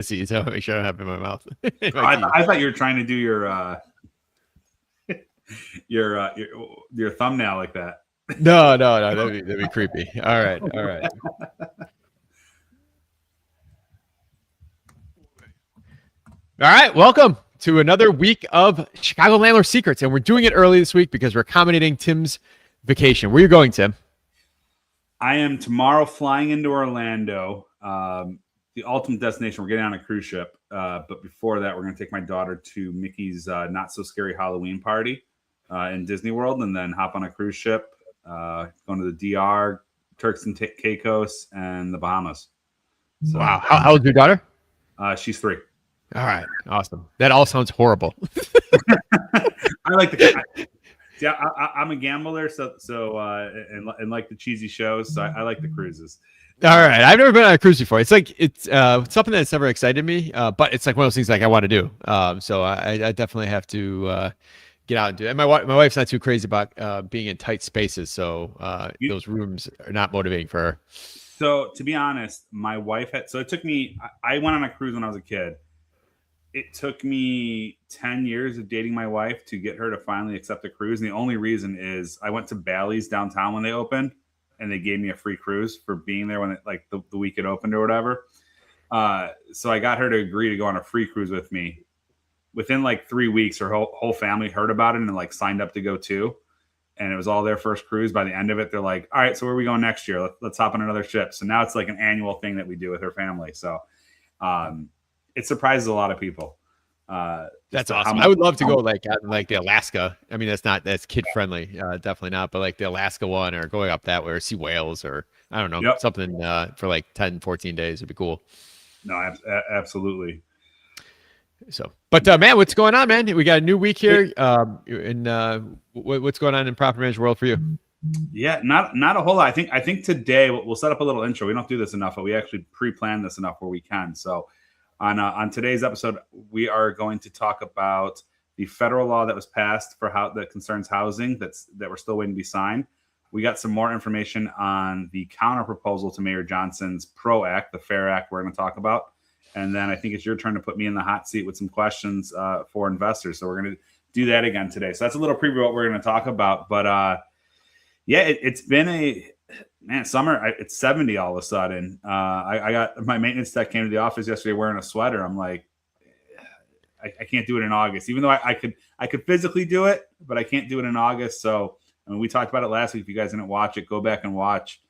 see, so make sure I don't have it in my mouth. I thought you were trying to do your thumbnail like that. No, that'd be creepy. All right. All right, welcome to another week of Chicago Landlord Secrets, and we're doing it early this week because we're accommodating Tim's vacation. Where are you going, Tim? I am tomorrow flying into Orlando, the ultimate destination. We're getting on a cruise ship, but before that, we're going to take my daughter to Mickey's Not So Scary Halloween party in Disney World, and then hop on a cruise ship, going to the DR, Turks and Caicos, and the Bahamas. So, wow, how old's your daughter? She's 3. All right, awesome. That all sounds horrible. I like the. Yeah, I'm a gambler, so and like the cheesy shows, so I like the cruises. All right, I've never been on a cruise before. It's like it's something that's never excited me, but it's like one of those things like I want to do. So I definitely have to get out and do it. And my wife's not too crazy about being in tight spaces, so those rooms are not motivating for her. So to be honest, my wife had. So it took me. I went on a cruise when I was a kid. It took me 10 years of dating my wife to get her to finally accept a cruise. And the only reason is I went to Bally's downtown when they opened, and they gave me a free cruise for being there when the week it opened or whatever. So I got her to agree to go on a free cruise with me. Within 3 weeks, her whole family heard about it and signed up to go too. And it was all their first cruise. By the end of it, they're like, all right, so where are we going next year? Let's hop on another ship. So now it's like an annual thing that we do with her family. So, it surprises a lot of people. That's awesome. I would love to go like the Alaska. I mean, that's kid friendly, definitely not. But like the Alaska one, or going up that way, or see whales, or I don't know, something for 10, 14 days would be cool. No, absolutely. So, but man, what's going on, man? We got a new week here. And what's going on in property management world for you? Yeah, not a whole lot. I think today we'll set up a little intro. We don't do this enough, but we actually pre-plan this enough where we can. So on today's episode, we are going to talk about the federal law that was passed that concerns housing that we're still waiting to be signed. We got some more information on the counter proposal to Mayor Johnson's PRO Act, the FAIR Act we're going to talk about. And then I think it's your turn to put me in the hot seat with some questions for investors. So we're going to do that again today. So that's a little preview of what we're going to talk about. But it's been summer. It's 70 all of a sudden. I got my maintenance tech came to the office yesterday wearing a sweater. I'm like, I can't do it in August, even though I could physically do it, but I can't do it in August. So I mean, we talked about it last week. If you guys didn't watch it, go back and watch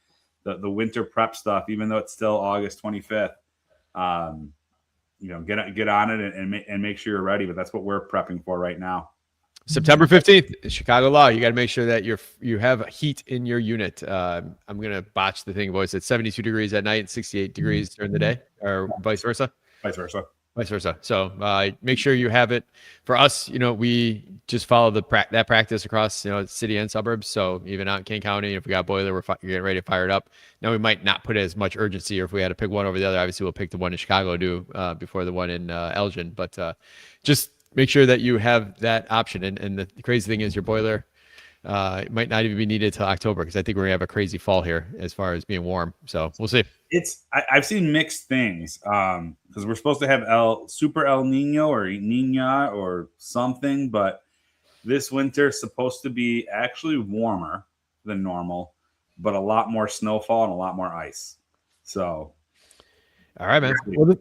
the winter prep stuff, even though it's still August 25th. Get on it and make sure you're ready. But that's what we're prepping for right now. September 15th, Chicago law. You got to make sure that you have heat in your unit. I'm going to botch the thing, boys. It's 72 degrees at night and 68 degrees during the day, or vice versa. Vice versa. So make sure you have it. For us, we just follow that practice across, city and suburbs. So even out in Kane County, if we got boiler, we're getting ready to fire it up. Now we might not put as much urgency, or if we had to pick one over the other, obviously we'll pick the one in Chicago before the one in Elgin. But just make sure that you have that option. And the crazy thing is your boiler might not even be needed till October, because I think we're gonna have a crazy fall here as far as being warm. So we'll see. I've seen mixed things because we're supposed to have Super El Nino or Nina or something, but this winter is supposed to be actually warmer than normal, but a lot more snowfall and a lot more ice. So, all right, man. Well,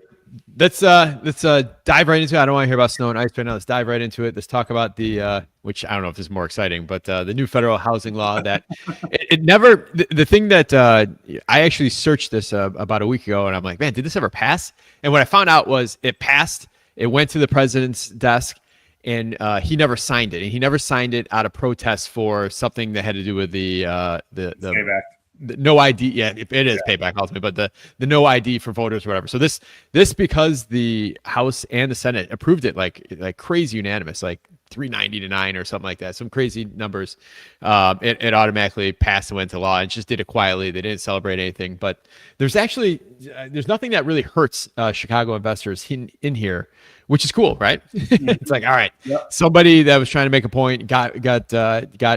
let's dive right into it. I don't want to hear about snow and ice right now. Let's dive right into it. Let's talk about the which I don't know if this is more exciting, but the new federal housing law that the thing that I actually searched this about a week ago, and I'm like, man, did this ever pass? And what I found out was it passed. It went to the president's desk, and he never signed it. And he never signed it out of protest for something that had to do with the payback. No ID. Yeah, it is payback ultimately, but the no ID for voters or whatever. So this because the House and the Senate approved it like crazy unanimous, like 390 to 9 or something like that. Some crazy numbers. It automatically passed and went to law, and just did it quietly. They didn't celebrate anything. But there's nothing that really hurts Chicago investors in here, which is cool, right? It's like, all right, somebody that was trying to make a point got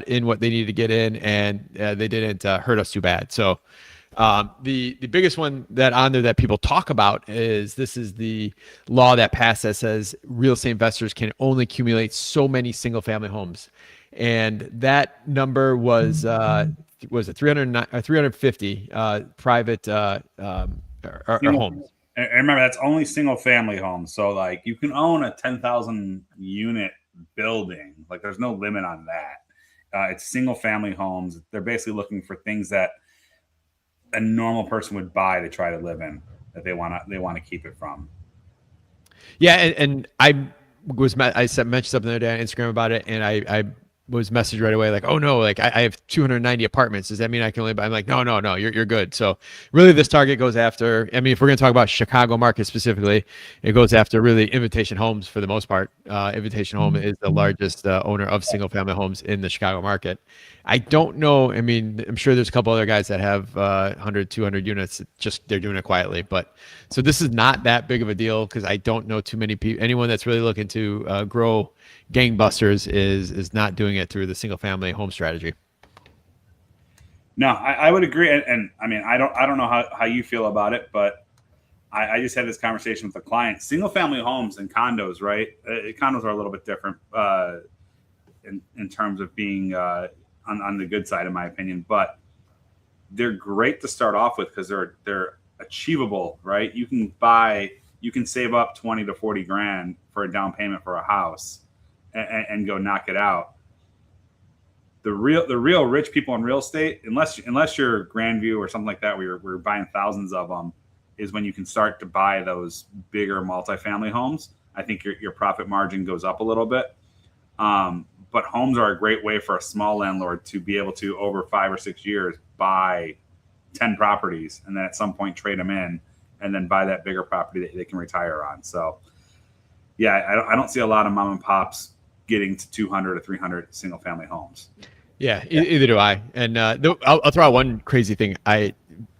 in what they needed to get in, and they didn't hurt us too bad. So The biggest one that on there that people talk about is this is the law that passed that says real estate investors can only accumulate so many single family homes, and that number was it 309 or 350 private or homes. And remember, that's only single family homes. So like you can own a 10,000 unit building. Like there's no limit on that. It's single family homes. They're basically looking for things that a normal person would buy to try to live in, that they want to keep it from. Yeah, and I mentioned something the other day on Instagram about it, and I was messaged right away like, oh no, like I have 290 apartments. Does that mean I can only buy? I'm like, no, you're good. So really, this target goes after. I mean, if we're going to talk about Chicago market specifically, it goes after really Invitation Homes for the most part. Invitation Home is the largest owner of single family homes in the Chicago market. I don't know. I mean, I'm sure there's a couple other guys that have 100, 200 units. Just they're doing it quietly. But so this is not that big of a deal because I don't know too many people. Anyone that's really looking to grow gangbusters is not doing it through the single family home strategy. No, I would agree. And I mean, I don't know how you feel about it, but I just had this conversation with a client. Single family homes and condos, right? Condos are a little bit different in terms of being on the good side, in my opinion, but they're great to start off with because they're achievable, right? You can save up 20 to 40 grand for a down payment for a house and go knock it out. The real rich people in real estate, unless you're Grandview or something like that, where we're buying thousands of them, is when you can start to buy those bigger multifamily homes. I think your profit margin goes up a little bit. But homes are a great way for a small landlord to be able to, over 5 or 6 years, buy 10 properties and then at some point trade them in and then buy that bigger property that they can retire on. So, yeah, I don't see a lot of mom and pops getting to 200 or 300 single family homes. Yeah, either do I. And I'll throw out one crazy thing. I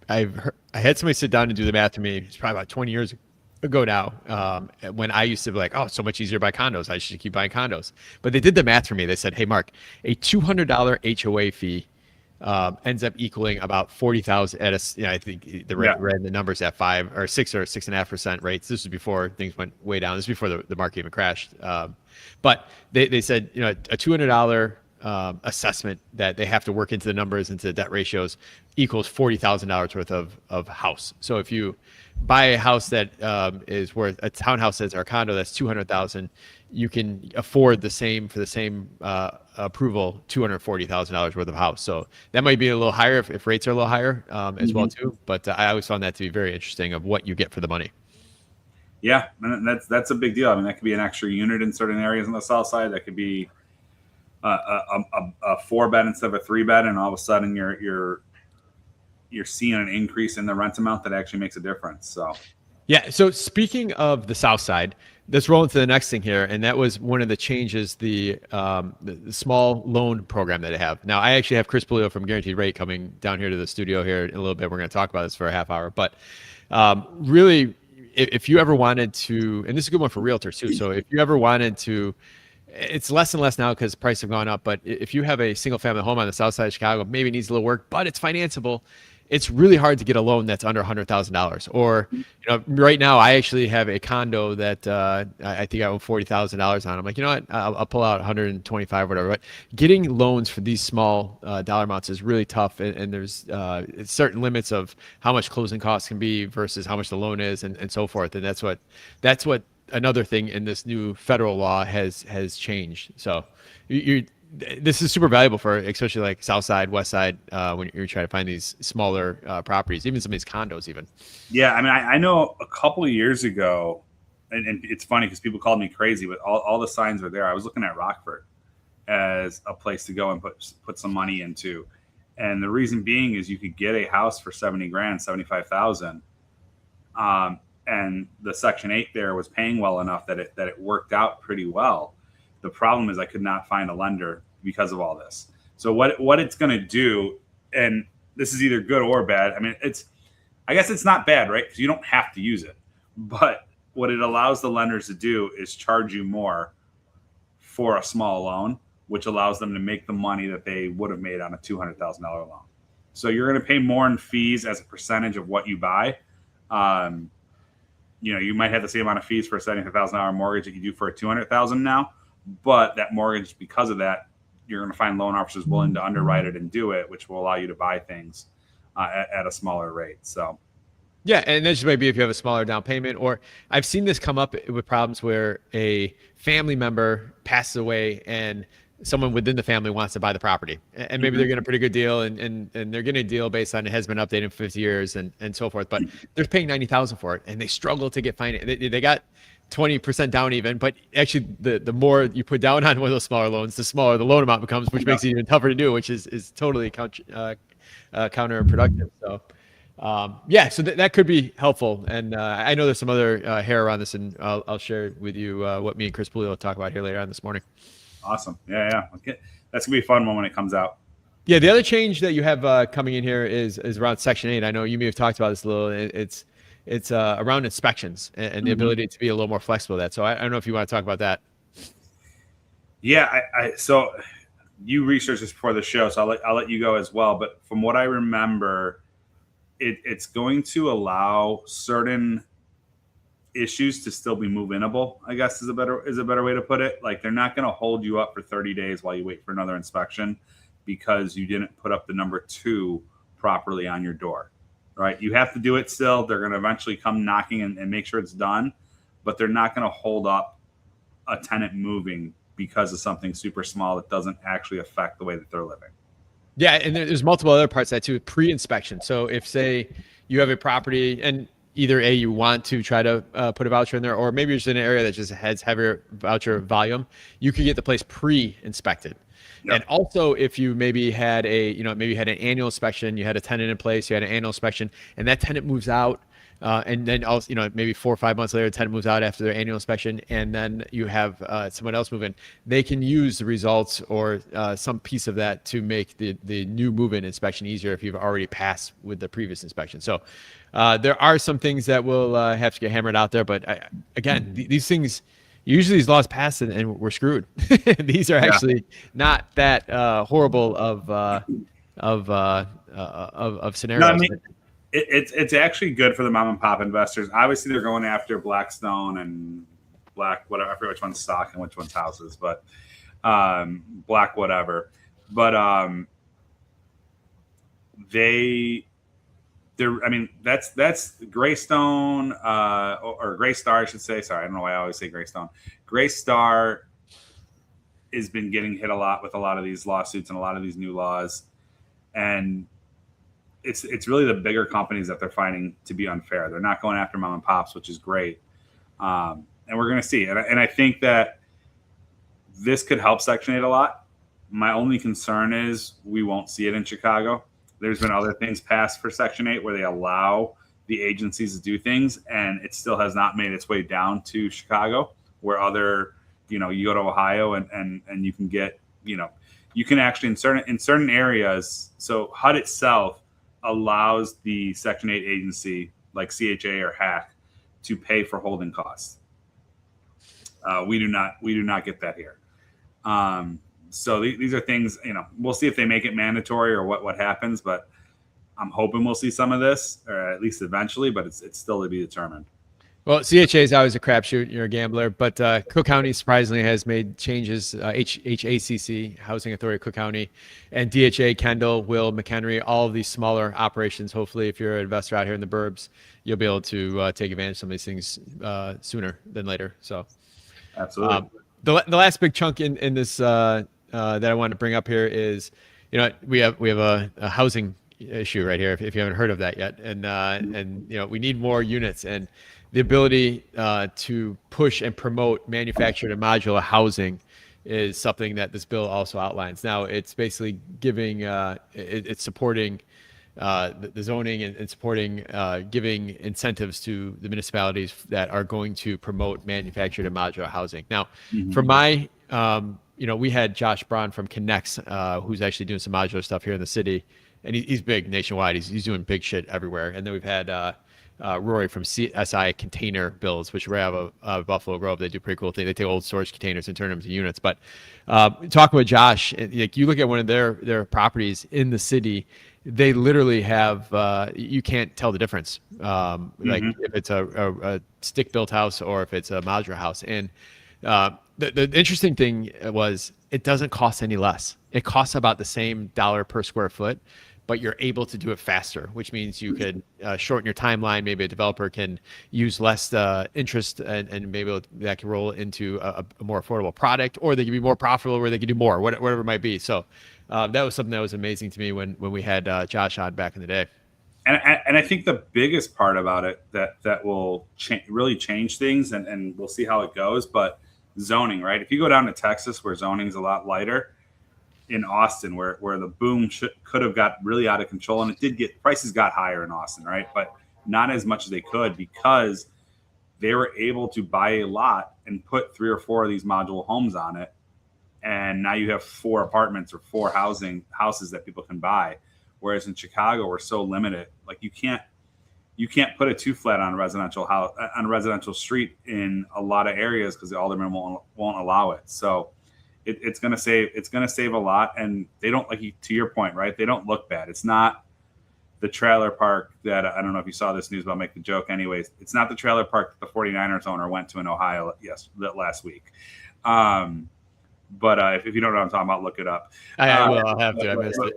had somebody sit down and do the math to me. It's probably about 20 years ago now, when I used to be like, oh, so much easier to buy condos. I should keep buying condos. But they did the math for me. They said, hey, Mark, a $200 HOA fee ends up equaling about 40,000 at a, I think the ran the numbers at 5 or 6 or 6.5% rates. This was before things went way down. This was before the market even crashed. But they said, a $200 assessment that they have to work into the numbers, into the debt ratios, equals $40,000 worth of house. So if you buy a house that is worth a townhouse or a condo that's $200,000, you can afford the same for the same approval, $240,000 worth of house. So that might be a little higher if rates are a little higher as well too. But I always found that to be very interesting of what you get for the money. Yeah, and that's a big deal. I mean, that could be an extra unit in certain areas on the south side. That could be a 4-bed instead of a 3-bed, and all of a sudden you're seeing an increase in the rent amount that actually makes a difference. So, yeah. So speaking of the south side, let's roll into the next thing here, and that was one of the changes, the small loan program that I have. Now, I actually have Chris Polillo from Guaranteed Rate coming down here to the studio here in a little bit. We're going to talk about this for a half hour, but really, if you ever wanted to, and this is a good one for realtors too. So if you ever wanted to, it's less and less now because prices have gone up. But if you have a single family home on the south side of Chicago, maybe it needs a little work, but it's financeable. It's really hard to get a loan that's under $100,000. Or, right now I actually have a condo that I think I owe $40,000 on. I'm like, you know what? I'll pull out 125 or whatever. But getting loans for these small dollar amounts is really tough, and there's certain limits of how much closing costs can be versus how much the loan is, and so forth. And that's what another thing in this new federal law has changed. So this is super valuable for especially like South Side, West Side, when you're trying to find these smaller properties, even some of these condos even. Yeah, I mean, I know a couple of years ago, and it's funny because people called me crazy, but all the signs were there. I was looking at Rockford as a place to go and put some money into. And the reason being is you could get a house for 70 grand, 75,000. And the Section 8 there was paying well enough that it worked out pretty well. The problem is I could not find a lender because of all this. So what it's going to do, and this is either good or bad. I mean, I guess it's not bad, right? Because you don't have to use it. But what it allows the lenders to do is charge you more for a small loan, which allows them to make the money that they would have made on a $200,000 loan. So you're going to pay more in fees as a percentage of what you buy. You might have the same amount of fees for a $75,000 mortgage that you do for a $200,000 now, but that mortgage, because of that, you're going to find loan officers willing to underwrite it and do it, which will allow you to buy things at a smaller rate. So, yeah, and this might be if you have a smaller down payment, or I've seen this come up with problems where a family member passes away and someone within the family wants to buy the property, and maybe they're getting a pretty good deal, and they're getting a deal based on it has been updated in 50 years and so forth, but they're paying $90,000 for it, and they struggle to get finance. They got 20% down even, but actually the more you put down on one of those smaller loans, the smaller the loan amount becomes, which makes it even tougher to do, which is totally counterproductive. So so that could be helpful. And I know there's some other hair around this, and I'll share with you what me and Chris Pulio will talk about here later on this morning. Awesome. Yeah. Okay. That's gonna be a fun one when it comes out. Yeah. The other change that you have coming in here is around Section 8. I know you may have talked about this a little. It's around inspections and the ability to be a little more flexible with that. So I don't know if you want to talk about that. Yeah. So you researched this before the show, so I'll let you go as well. But from what I remember, it's going to allow certain issues to still be move-inable, I guess is a better way to put it. Like, they're not going to hold you up for 30 days while you wait for another inspection because you didn't put up the number 2 properly on your door, right? You have to do it still. They're going to eventually come knocking and make sure it's done, but they're not going to hold up a tenant moving because of something super small that doesn't actually affect the way that they're living. Yeah, and there's multiple other parts of that too, pre-inspection. So if, say, you have a property and either you want to try to put a voucher in there, or maybe you're just in an area that just has heavier voucher volume, you could get the place pre-inspected. Yep. And also, if you maybe had an annual inspection, you had a tenant in place, you had an annual inspection, and that tenant moves out, and then also, maybe 4 or 5 months later, the tenant moves out after their annual inspection, and then you have someone else move in. They can use the results or some piece of that to make the new move-in inspection easier if you've already passed with the previous inspection. So there are some things that will have to get hammered out there, but again, these things. Usually these laws pass and we're screwed. These are actually not that horrible of scenarios. No, I mean, it's actually good for the mom and pop investors. Obviously, they're going after Blackstone and whatever. I forget which one's stock and which one's houses, but Black whatever. But that's Greystone or Greystar, I should say. Sorry, I don't know why I always say Greystone. Greystar has been getting hit a lot with a lot of these lawsuits and a lot of these new laws, and it's really the bigger companies that they're finding to be unfair. They're not going after mom and pops, which is great, and we're going to see. And I think that this could help Section 8 a lot. My only concern is we won't see it in Chicago. There's been other things passed for Section 8 where they allow the agencies to do things, and it still has not made its way down to Chicago, where other, you go to Ohio and you can get, you can actually in certain areas. So HUD itself allows the Section 8 agency like CHA or HAC to pay for holding costs. We do not get that here. So these are things, we'll see if they make it mandatory or what happens, but I'm hoping we'll see some of this, or at least eventually, but it's still to be determined. Well, CHA is always a crapshoot. You're a gambler, but Cook County surprisingly has made changes. HACC, Housing Authority of Cook County, and DHA, Kendall, Will, McHenry, all of these smaller operations. Hopefully, if you're an investor out here in the burbs, you'll be able to take advantage of some of these things sooner than later. So, absolutely. The last big chunk in this that I want to bring up here is, we have a housing issue right here. If you haven't heard of that yet, and we need more units, and the ability to push and promote manufactured and modular housing is something that this bill also outlines. Now, it's basically giving, it's supporting the zoning and supporting, giving incentives to the municipalities that are going to promote manufactured and modular housing. Now, for my, we had Josh Braun from Connects, who's actually doing some modular stuff here in the city, and he's big nationwide. He's doing big shit everywhere. And then we've had Rory from CSI Container Builds, which we have a Buffalo Grove. They do pretty cool thing. They take old storage containers and turn them into units. But talking with Josh, like you look at one of their properties in the city, they literally have you can't tell the difference. Like if it's a stick built house or if it's a modular house. And the interesting thing was it doesn't cost any less. It costs about the same dollar per square foot, but you're able to do it faster, which means you could shorten your timeline. Maybe a developer can use less interest and maybe that can roll into a more affordable product, or they can be more profitable where they can do more, whatever it might be. So that was something that was amazing to me when we had Josh on back in the day. And I think the biggest part about it that will really change things, and we'll see how it goes, but zoning, right? If you go down to Texas where zoning's a lot lighter, in Austin where the boom could have got really out of control, and it did get, prices got higher in Austin, right? But not as much as they could because they were able to buy a lot and put 3 or 4 of these modular homes on it. And now you have 4 apartments or 4 houses that people can buy. Whereas in Chicago, we're so limited. Like you can't put a 2-flat on a residential house on a residential street in a lot of areas because the alderman won't allow it. So it's going to save a lot. And they don't, like to your point, right? They don't look bad. It's not the trailer park that, I don't know if you saw this news, but I'll make the joke anyways. It's not the trailer park that the 49ers owner went to in Ohio last week. But if you don't know what I'm talking about, look it up. I will. I'll have to. I missed it.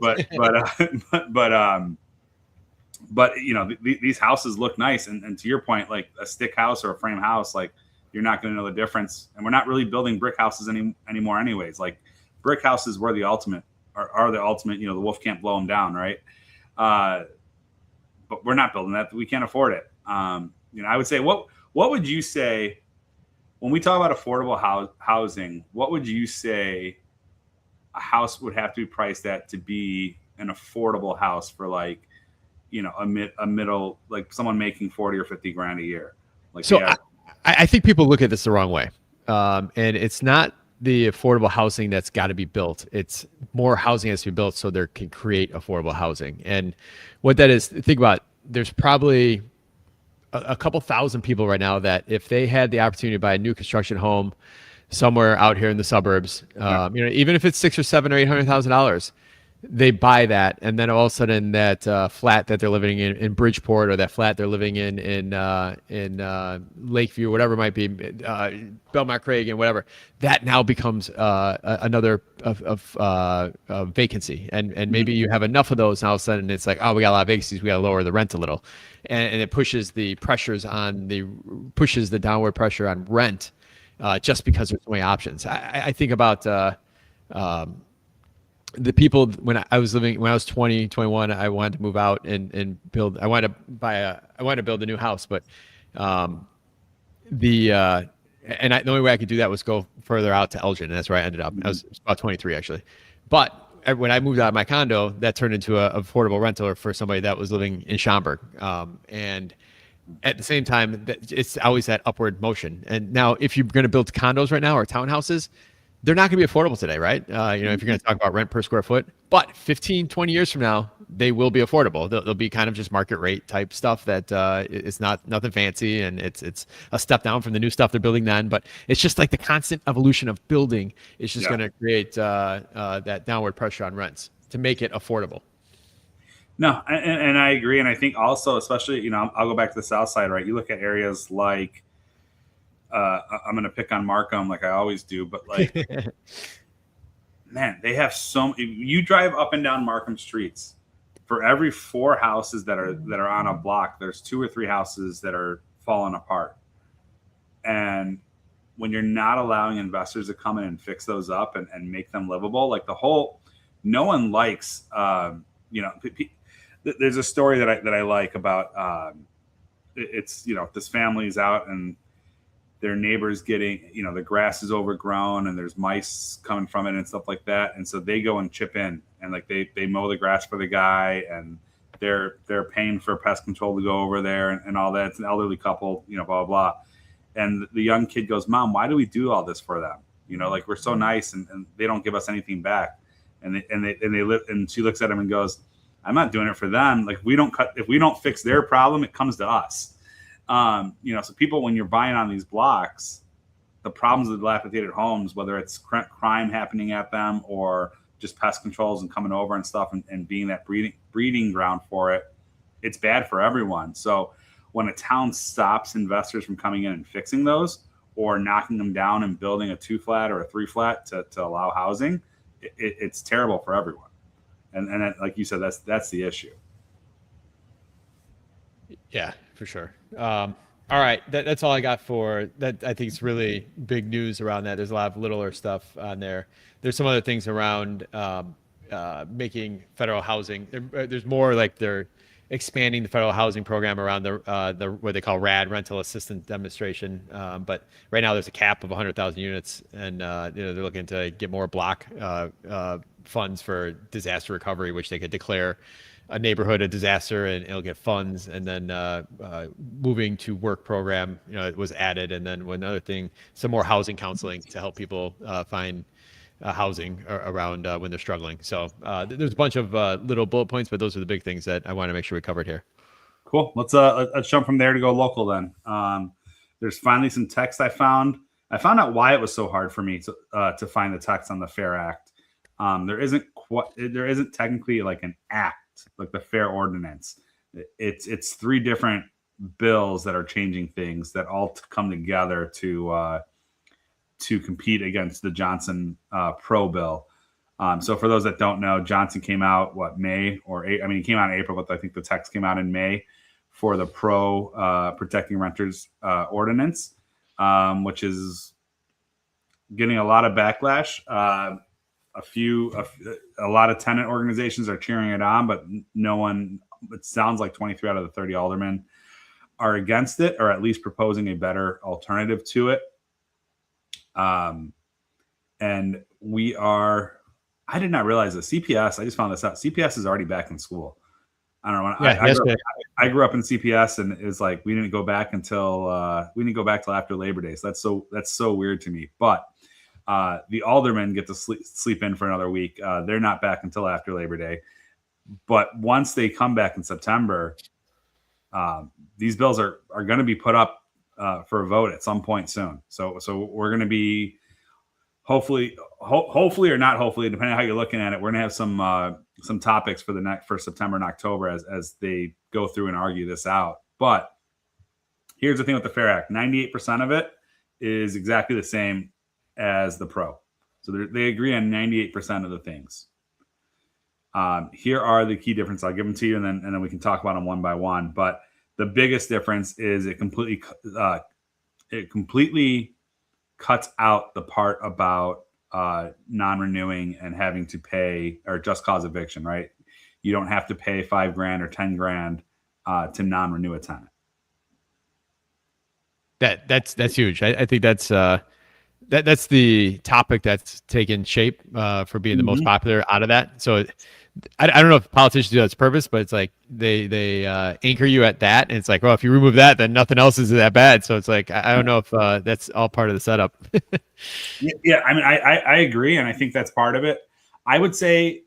But you know, these houses look nice, and to your point, like a stick house or a frame house, like you're not going to know the difference. And we're not really building brick houses anymore, anyways. Like brick houses were the ultimate, are the ultimate. You know, the wolf can't blow them down, right? But we're not building that. We can't afford it. You know, I would say, what would you say? When we talk about affordable housing, what would you say a house would have to be priced at to be an affordable house for, like, you know, a middle, like someone making 40 or 50 grand a year? Like, so I think people look at this the wrong way. And it's not the affordable housing that's got to be built. It's more housing has to be built so there can create affordable housing. And what that is, think about, there's probably a couple thousand people right now that if they had the opportunity to buy a new construction home somewhere out here in the suburbs, you know, even if it's $600,000 or $700,000 or $800,000, they buy that, and then all of a sudden that flat that they're living in Bridgeport, or that flat they're living in Lakeview, whatever it might be, Belmont Craig and whatever, that now becomes another vacancy, and maybe you have enough of those, and all of a sudden it's like, oh, we got a lot of vacancies, we got to lower the rent a little, and it pushes the downward pressure on rent, just because there's so many options. I think about the people when I was 20, 21, I wanted to move out and build. I wanted to build a new house, but the only way I could do that was go further out to Elgin, and that's where I ended up. I was about 23 actually, but when I moved out of my condo, that turned into an affordable rental for somebody that was living in Schaumburg, and at the same time, it's always that upward motion. And now, if you're going to build condos right now or townhouses, they're not going to be affordable today, right? You know, if you're going to talk about rent per square foot, but 15, 20 years from now, they will be affordable. They'll be kind of just market rate type stuff that it's nothing fancy, and it's a step down from the new stuff they're building then. But it's just like the constant evolution of building is just going to create that downward pressure on rents to make it affordable. No, and I agree. And I think also, especially, you know, I'll go back to the South Side, right? You look at areas like, I'm going to pick on Markham like I always do, but like, man, they have you drive up and down Markham streets, for every 4 houses that are on a block, there's 2 or 3 houses that are falling apart. And when you're not allowing investors to come in and fix those up and make them livable, like no one likes, you know, there's a story that I like about, it's, you know, this family's out and their neighbors getting, you know, the grass is overgrown and there's mice coming from it and stuff like that. And so they go and chip in and like they mow the grass for the guy, and they're paying for pest control to go over there and all that. It's an elderly couple, you know, blah, blah, blah. And the young kid goes, "Mom, why do we do all this for them? You know, like, we're so nice and they don't give us anything back." And they live, and she looks at him and goes, "I'm not doing it for them. Like, if we don't fix their problem, it comes to us." So people, when you're buying on these blocks, the problems with dilapidated homes, whether it's crime happening at them or just pest controls and coming over and stuff and being that breeding ground for it, it's bad for everyone. So when a town stops investors from coming in and fixing those or knocking them down and building a 2-flat or a 3-flat to allow housing, it's terrible for everyone. And that, like you said, that's the issue. Yeah, for sure. All right, that's all I got for that. I think it's really big news around that. There's a lot of littler stuff on there. There's some other things around making federal housing. There's more like they're expanding the federal housing program around the what they call RAD, rental assistance demonstration. But right now there's a cap of 100,000 units, and they're looking to get more block funds for disaster recovery, which they could declare a neighborhood a disaster and it'll get funds. And then moving to work program, it was added. And then another thing, some more housing counseling to help people find housing around when they're struggling. So there's a bunch of little bullet points, but those are the big things that I want to make sure we covered here. Cool. Let's jump from there to go local then. There's finally some text I found. I found out why it was so hard for me to find the text on the FAIR Act. There isn't technically like an act, like the FAIR Ordinance. It's 3 different bills that are changing things that all come together to compete against the Johnson Pro bill. So for those that don't know, Johnson came out May or he came out in April, but I think the text came out in May for the Pro Protecting Renters Ordinance, which is getting a lot of backlash. A lot of tenant organizations are cheering it on, but no one, it sounds like 23 out of the 30 aldermen are against it, or at least proposing a better alternative to it. And I did not realize that CPS, I just found this out. CPS is already back in school. I don't know. I grew up in CPS, and it was like, we didn't go back till after Labor Day. So that's so weird to me, but the aldermen get to sleep in for another week. They're not back until after Labor Day. But once they come back in September, these bills are going to be put up for a vote at some point soon. So we're going to be hopefully or not hopefully, depending on how you're looking at it, we're going to have some topics for September and October as they go through and argue this out. But here's the thing with the FAIR Act: 98% of it is exactly the same as the Pro. So they agree on 98% of the things. Here are the key differences. I'll give them to you, and then we can talk about them one by one. But the biggest difference is it completely cuts out the part about non-renewing and having to pay, or just cause eviction, right? You don't have to pay $5,000 or $10,000 to non-renew a tenant. That's huge. I think that's the topic that's taken shape for being the most popular out of that. So I don't know if politicians do that on purpose, but it's like they anchor you at that, and it's like, well, if you remove that, then nothing else is that bad. So it's like, I don't know if that's all part of the setup. Yeah, I mean, I agree, and I think that's part of it. I would say,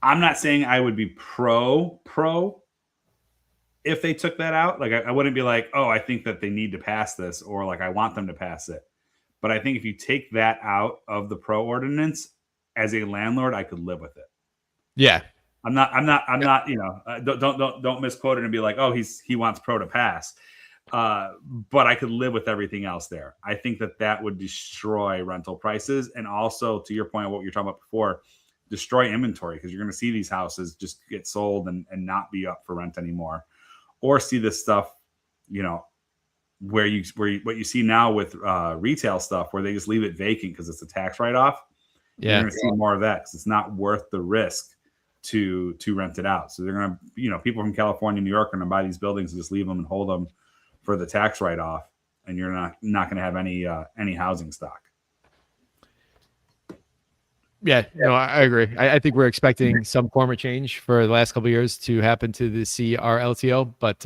I'm not saying I would be pro if they took that out. Like, I wouldn't be like, oh, I think that they need to pass this, or like, I want them to pass it. But I think if you take that out of the Pro ordinance, as a landlord, I could live with it. Yeah. I'm not, don't misquote it and be like, oh, he wants Pro to pass. But I could live with everything else there. I think that would destroy rental prices. And also, to your point of what you're talking about before, destroy inventory, because you're going to see these houses just get sold and not be up for rent anymore. Or see this stuff, where what you see now with retail stuff, where they just leave it vacant because it's a tax write-off. Yeah. You're going to see more of that because it's not worth the risk to rent it out. So they're going to, people from California, New York are going to buy these buildings and just leave them and hold them for the tax write-off, and you're not going to have any housing stock. Yeah, no, I agree. I think we're expecting some form of change for the last couple of years to happen to the CRLTO, but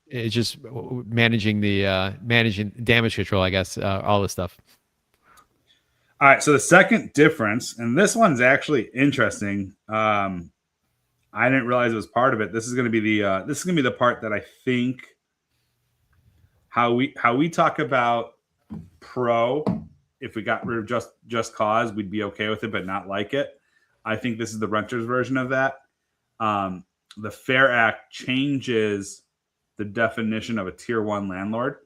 it's just managing damage control, I guess, all this stuff. All right, so the second difference, and this one's actually interesting. I I didn't realize it was part of it. This is going to be the part that I think how we talk about pro. If we got rid of just cause, we'd be okay with it, but not like it. I think this is the renters version of that. The Fair Act changes the definition of a tier 1 landlord.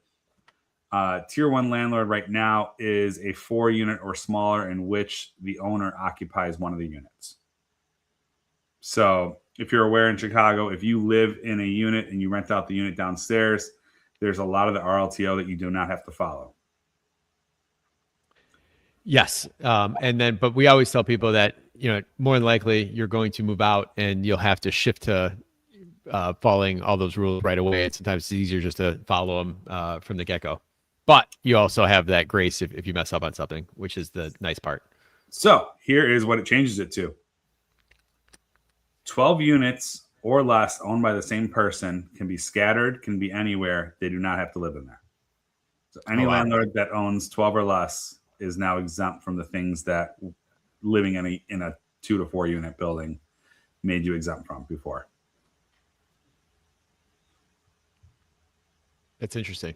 Tier 1 landlord right now is a 4-unit or smaller in which the owner occupies one of the units. So if you're aware, in Chicago, if you live in a unit and you rent out the unit downstairs, there's a lot of the RLTO that you do not have to follow. Yes. But we always tell people that, more than likely you're going to move out and you'll have to shift to following all those rules right away. And sometimes it's easier just to follow them from the get-go. But you also have that grace if you mess up on something, which is the nice part. So here is what it changes it to. 12 units or less owned by the same person can be scattered, can be anywhere. They do not have to live in there. So any landlord that owns 12 or less is now exempt from the things that living in a 2 to 4 unit building made you exempt from before. That's interesting.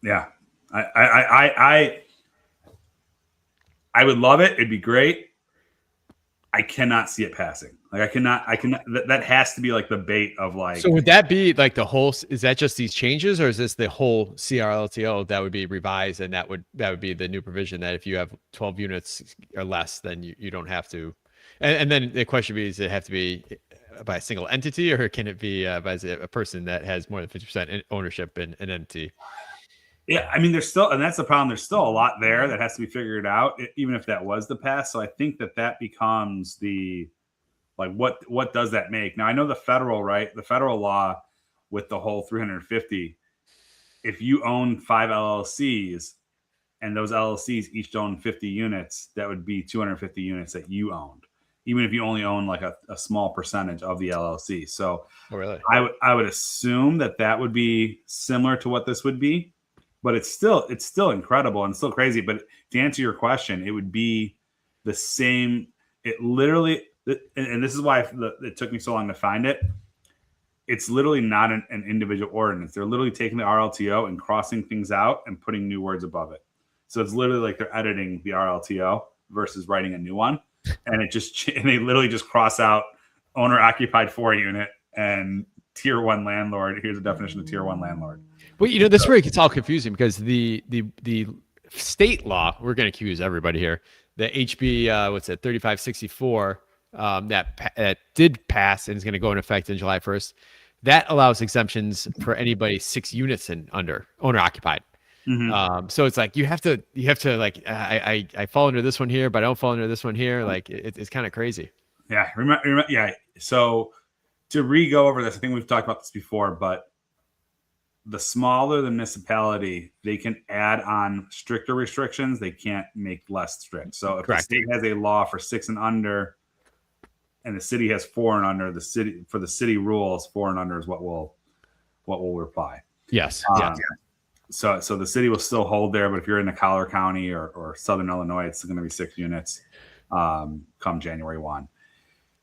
Yeah. I would love it. It'd be great. I cannot see it passing. Like I cannot, that has to be like the bait of like. So would that be like the whole, is that just these changes or is this the whole CRLTO that would be revised and that would be the new provision that if you have 12 units or less, then you don't have to. And then the question is, does it have to be by a single entity or can it be by a person that has more than 50% ownership in an entity? Yeah, I mean, there's still, and that's the problem. There's still a lot there that has to be figured out, even if that was the pass. So I think that becomes the, like, what does that make? Now I know the federal law with the whole 350. If you own 5 LLCs, and those LLCs each own 50 units, that would be 250 units that you owned, even if you only own like a small percentage of the LLC. So, oh, really? I would assume that would be similar to what this would be. But it's still incredible and still crazy. But to answer your question, it would be the same. It literally, and this is why it took me so long to find it. It's literally not an individual ordinance. They're literally taking the RLTO and crossing things out and putting new words above it. So it's literally like they're editing the RLTO versus writing a new one. And they literally just cross out owner occupied 4-unit and tier 1 landlord. Here's a definition of tier 1 landlord. Well, this is where it gets all confusing because the state law, we're going to accuse everybody here, the HB 3564 that did pass and is going to go in effect in July 1st, that allows exemptions for anybody 6 units and under, owner occupied. Mm-hmm. So it's like you have to like I fall under this one here, but I don't fall under this one here. Like it's kind of crazy. Yeah, remember, yeah. So to re-go over this, I think we've talked about this before, but the smaller the municipality, they can add on stricter restrictions. They can't make less strict. So if Correct. the state has a law for 6 and under, and the city has 4 and under, the city rules 4 and under is what will apply. Yes. Yeah. So the city will still hold there, but if you're in the Collier County or Southern Illinois, it's going to be 6 units come January 1.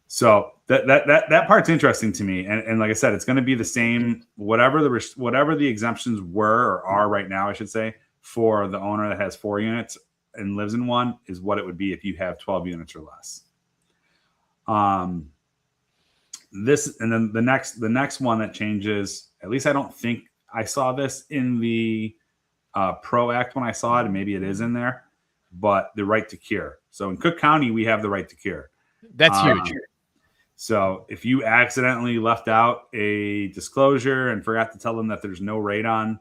So that part's interesting to me, and like I said, it's going to be the same. Whatever the exemptions were or are right now, I should say, for the owner that has 4 units and lives in one is what it would be if you have 12 units or less. This and then the next one that changes. At least I don't think I saw this in the PRO Act when I saw it, and maybe it is in there. But the right to cure. So in Cook County, we have the right to cure. That's huge. So if you accidentally left out a disclosure and forgot to tell them that there's no radon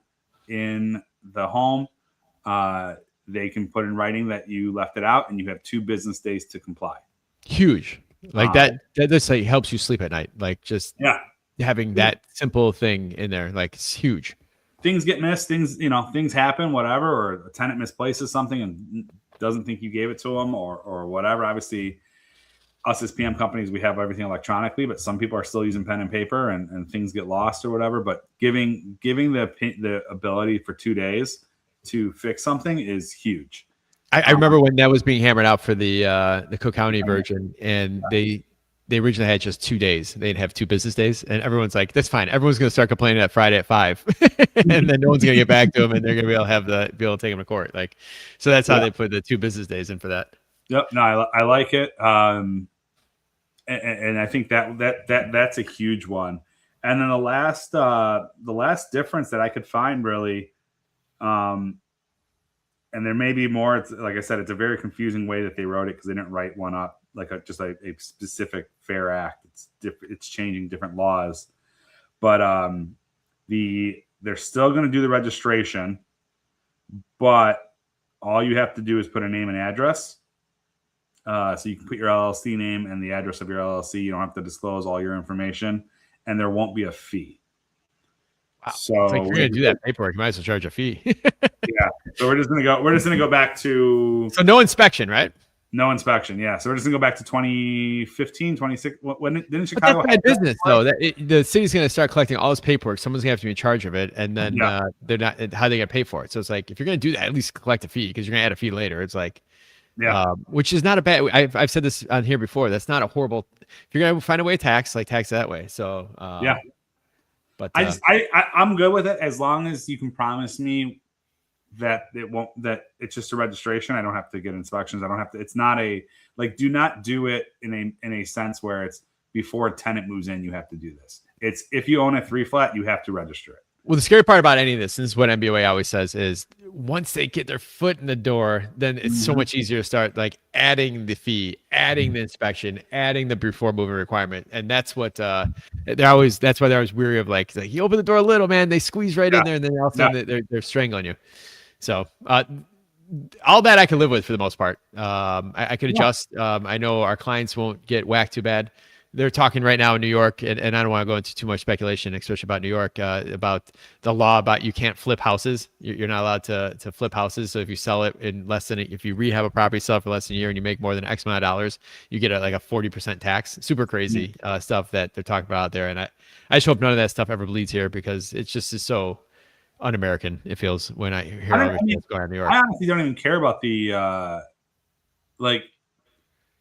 in the home, they can put in writing that you left it out, and you have 2 business days to comply. Huge. Like that this like helps you sleep at night. Like just having that simple thing in there, like it's huge. Things get missed, things happen, whatever, or a tenant misplaces something and doesn't think you gave it to them or whatever. Obviously, us as PM companies, we have everything electronically, but some people are still using pen and paper and things get lost or whatever. But giving the ability for 2 days to fix something is huge. I remember when that was being hammered out for the Cook County version, and they they originally had just 2 days. They'd have 2 business days, and everyone's like, "That's fine." Everyone's going to start complaining at Friday at 5, and then no one's going to get back to them, and they're going to be able to take them to court. Like, so that's how they put the 2 business days in for that. Yep. No, I like it. And I think that's a huge one. And then the last difference that I could find really, and there may be more. It's, like I said, it's a very confusing way that they wrote it because they didn't write one up like just a specific fair act. It's changing different laws, but they're still going to do the registration, but all you have to do is put a name and address. So you can put your LLC name and the address of your LLC. You don't have to disclose all your information, and there won't be a fee. Wow. So it's like you're gonna do that paperwork, you might as well charge a fee. Yeah. So we're just gonna go back to no inspection, right? No inspection. Yeah. So we're just gonna go back to 2015, 26. When didn't Chicago have business though? The city's gonna start collecting all this paperwork. Someone's gonna have to be in charge of it, and then they're not. How they gonna pay for it? So it's like if you're gonna do that, at least collect a fee because you're gonna add a fee later. It's like. Yeah, which is not a bad. I've said this on here before. That's not a horrible. If you're gonna find a way to tax that way. So but I'm good with it as long as you can promise me that it's just a registration. I don't have to get inspections. I don't have to. It's not a do not do it in a sense where it's before a tenant moves in. You have to do this. It's if you own a 3-flat, you have to register it. Well, the scary part about any of this is what MBOA always says is once they get their foot in the door, then it's so much easier to start adding the fee, adding the inspection, adding the before moving requirement. And that's what that's why they're always weary of you open the door a little, man, they squeeze right in there and then all of a sudden they're strangling you. So all that I can live with for the most part. I could adjust. I know our clients won't get whacked too bad. They're talking right now in New York, and I don't want to go into too much speculation, especially about New York, about the law about you can't flip houses. You're not allowed to flip houses. So if you sell it in if you rehab a property, sell it for less than a year, and you make more than X amount of dollars, you get a 40% tax. Super crazy stuff that they're talking about out there. And I just hope none of that stuff ever bleeds here because it's just is so un-American. It feels when I hear everything that's going on in New York. I honestly don't even care about the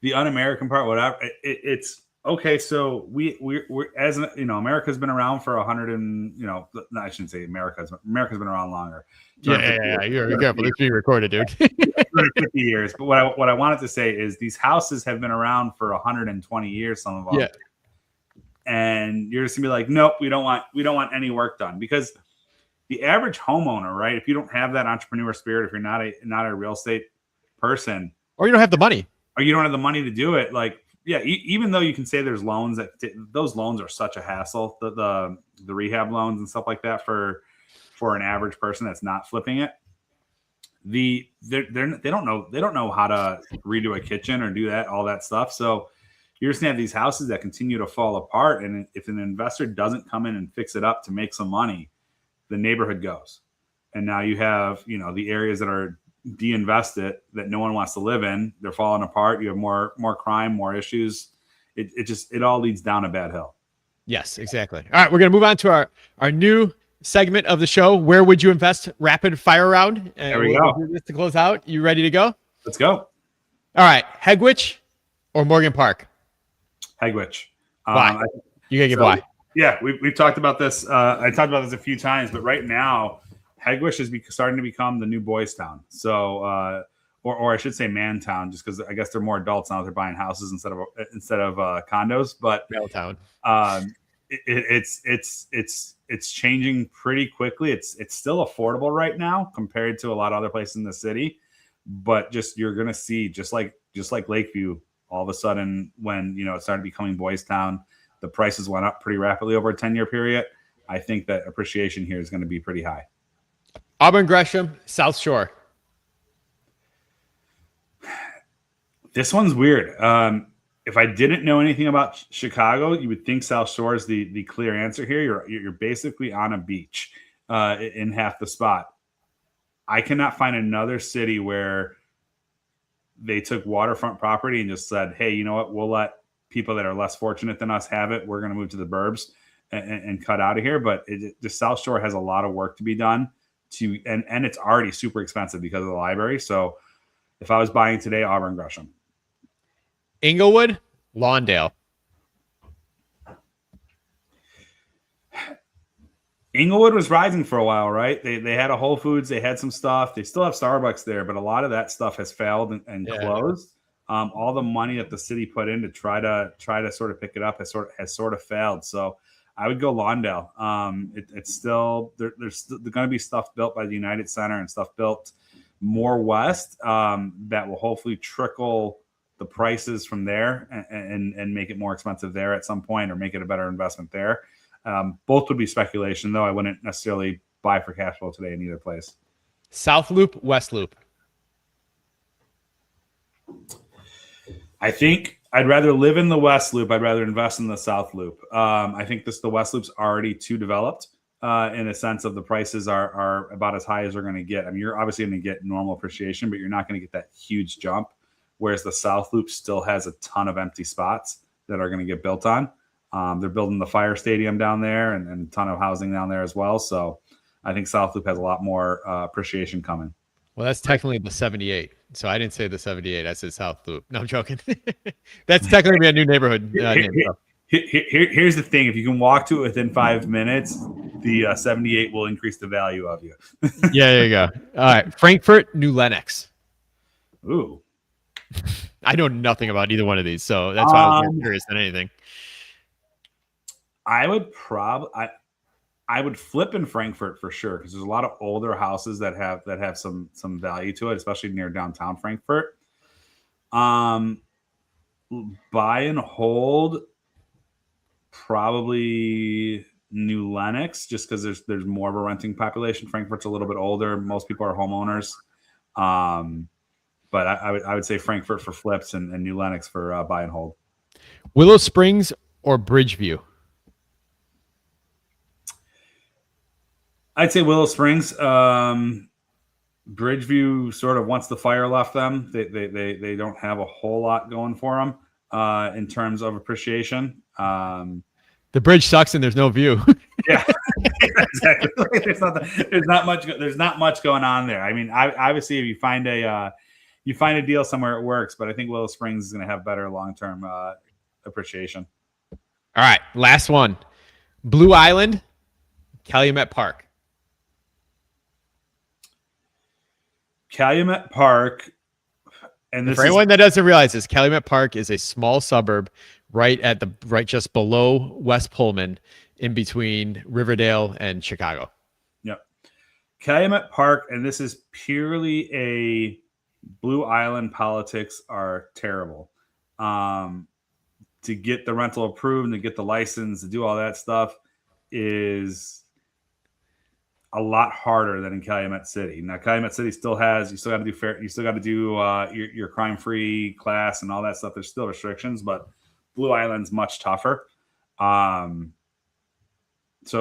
un-American part. Whatever. It's. Okay, so we're as America's been around for 100 and I shouldn't say America's been around longer. Yeah. You're careful. It's being recorded, dude. 50 years. But what I wanted to say is these houses have been around for 120 years. Some of them. Yeah. And you're just gonna be like, nope, we don't want any work done because the average homeowner, right? If you don't have that entrepreneur spirit, if you're not a real estate person, or you don't have the money, to do it, yeah, even though you can say there's loans those loans are such a hassle, the rehab loans and stuff like that for an average person that's not flipping it. They don't know how to redo a kitchen or do all that stuff. So you're just gonna have these houses that continue to fall apart, and if an investor doesn't come in and fix it up to make some money, the neighborhood goes, and now you have the areas that are de-invested that no one wants to live in. They're falling apart. You have more crime, more issues. It all leads down a bad hill. Yes, exactly. All right, we're gonna move on to our new segment of the show. Where would you invest? Rapid fire round. There we go. Do this to close out. You ready to go? Let's go. All right, Hegwich or Morgan Park? Hegwich. Why? You gotta give why. Yeah, we've talked about this. I talked about this a few times, but right now, Hegwich is starting to become the new boys town. So, or I should say man town, just because I guess they're more adults now. They're buying houses instead of condos. But male town. It's changing pretty quickly. It's still affordable right now compared to a lot of other places in the city. But you're gonna see just like Lakeview, all of a sudden when it started becoming boys town, the prices went up pretty rapidly over a 10-year period. I think that appreciation here is going to be pretty high. Auburn Gresham, South Shore. This one's weird. If I didn't know anything about Chicago, you would think South Shore is the clear answer here. You're basically on a beach in half the spot. I cannot find another city where they took waterfront property and just said, hey, you know what? We'll let people that are less fortunate than us have it. We're going to move to the burbs and cut out of here. But the South Shore has a lot of work to be done and it's already super expensive because of the library. So if I was buying today, Auburn Gresham. Inglewood, Lawndale. Inglewood was rising for a while, right? They had a Whole Foods, they had some stuff. They still have Starbucks there, but a lot of that stuff has failed and closed. All the money that the city put in to try to sort of pick it up has sort of failed. So I would go Lawndale. It's still there's going to be stuff built by the United Center and stuff built more west that will hopefully trickle the prices from there and make it more expensive there at some point, or make it a better investment there. Both would be speculation, though I wouldn't necessarily buy for cash flow today in either place. South Loop, West Loop. I think I'd rather live in the West Loop. I'd rather invest in the South Loop. I think the West Loop's already too developed in a sense of the prices are about as high as they're going to get. I mean, you're obviously going to get normal appreciation, but you're not going to get that huge jump, whereas the South Loop still has a ton of empty spots that are going to get built on. They're building the fire stadium down there and a ton of housing down there as well. So I think South Loop has a lot more appreciation coming. Well, that's technically the 78. So I didn't say the 78. I said South Loop. No, I'm joking. That's technically a new neighborhood name. Here's the thing. If you can walk to it within 5 minutes, the 78 will increase the value of you. Yeah, there you go. All right. Frankfurt, New Lenox. Ooh. I know nothing about either one of these, so that's why I was more curious than anything. I would I would flip in Frankfurt for sure, because there's a lot of older houses that have some value to it, especially near downtown Frankfurt. Buy and hold, probably New Lenox, just because there's more of a renting population. Frankfurt's a little bit older. Most people are homeowners. But I would say Frankfurt for flips and New Lenox for buy and hold. Willow Springs or Bridgeview? I'd say Willow Springs. Bridgeview sort of, once the fire left them, they don't have a whole lot going for them in terms of appreciation. The bridge sucks and there's no view. Yeah, exactly. There's not much going on there. I mean, obviously, if you find a deal somewhere, it works. But I think Willow Springs is going to have better long-term appreciation. All right, last one: Blue Island, Calumet Park. Calumet Park, and this for anyone that doesn't realize this, Calumet Park is a small suburb right just below West Pullman, in between Riverdale and Chicago. Yep. Calumet Park, and this is purely a Blue Island politics are terrible. To get the rental approved and to get the license, to do all that stuff is a lot harder than in Calumet City. Now, Calumet City you still got to do your crime-free class and all that stuff. There's still restrictions, but Blue Island's much tougher. So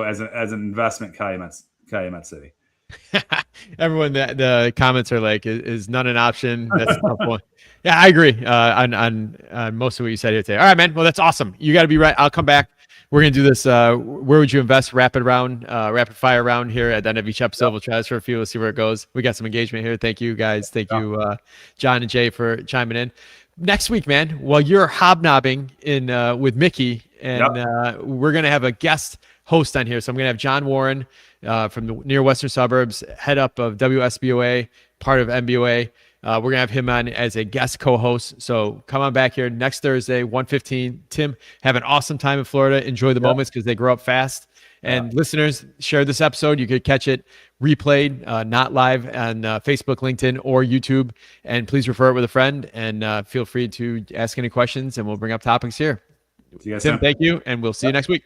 as an investment, Calumet City. Everyone, the comments are like, is none an option? That's a tough one. Yeah, I agree on most of what you said here today. All right, man. Well, that's awesome. You got to be right. I'll come back. We're going to do this. Where would you invest? Rapid fire round here at the end of each episode. Yep. We'll transfer a few. We'll see where it goes. We got some engagement here. Thank you, guys. Thank you, John and Jay, for chiming in. Next week, man, while you're hobnobbing with Mickey, and we're going to have a guest host on here. So I'm going to have John Warren from the near western suburbs, head up of WSBOA, part of MBOA. We're going to have him on as a guest co-host. So come on back here next Thursday, 1:15. Tim, have an awesome time in Florida. Enjoy the moments because they grow up fast. And listeners, share this episode. You could catch it replayed, not live on Facebook, LinkedIn, or YouTube. And please refer it with a friend. And feel free to ask any questions, and we'll bring up topics here. Tim, thank you. And we'll see you next week.